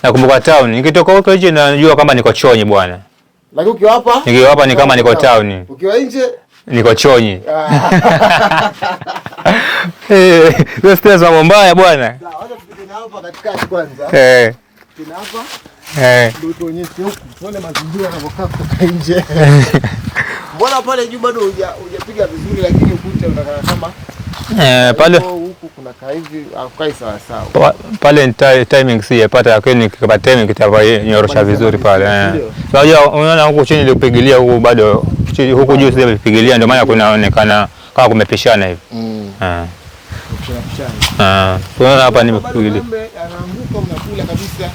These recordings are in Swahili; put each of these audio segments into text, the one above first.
Nakumbuka town. Nikitoka huko nje najua kama niko Chonyi bwana. Lakini ukiwa hapa? Nikiwa hapa ni kama niko town. Ukiwa nje? Niko Chonyi. Wewe stress mambo mbaya bwana. Sawa, wacha tupite na hapa katikati kwanza. Tuna hapa. Ndio tuonyeshe huku. Tuone mazingira yanavyokaa kutoka nje. Mbona pale juu bado hujapiga vizuri lakini ukuta unakaa kama pale huku kuna kaa hivi hakai sawa sawa. Pale timing sijapata lakini nikipata timing kitanyorosha vizuri pale. Unajua unaona huku chini nilipigilia huku bado huku juu sijapigilia ndio maana kunaonekana kama kumepishana hivi. Tunaona hapa nimepigilia. Anaanguka unakula kabisa.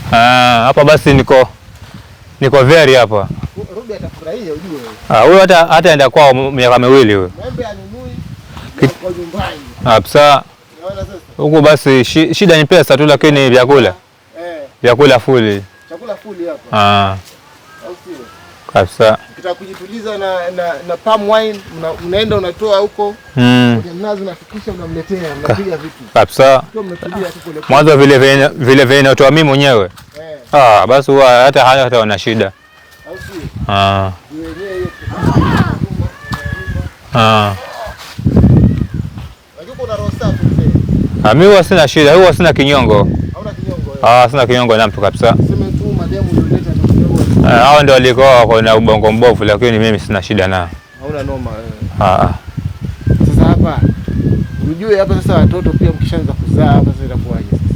Hapa basi niko very hapa. Rudi atafurahia ujue. Huyo hata enda kwao miaka miwili huyo. Ng'ombe anunui kwa nyumbani. Sasa huko basi shida ni pesa tu lakini vyakula. Vyakula fully. Chakula fully hapa. Au sio? Kabisa. Ukitaka kujituliza na palm wine unaenda unatoa huko. Kwenye mnazi unafikisha unamletea unapiga vitu. Kabisa. Mwanzo vile natoa mimi mwenyewe. Basi huwa hata wana shida. Au sio? Lakini kuna roho safi mzee. Mimi huwa sina shida, huwa sina kinyongo. Hauna kinyongo? Sina kinyongo na mtu kabisa. Sema tu mademu ulioleta ndio. Hao ndio walikuwa wako na ubongo mbovu lakini mimi sina shida nao. Hauna noma wewe. Sasa hapa unajua hapa sasa watoto pia mkishaanza kuzaa hapa sasa itakuwaje?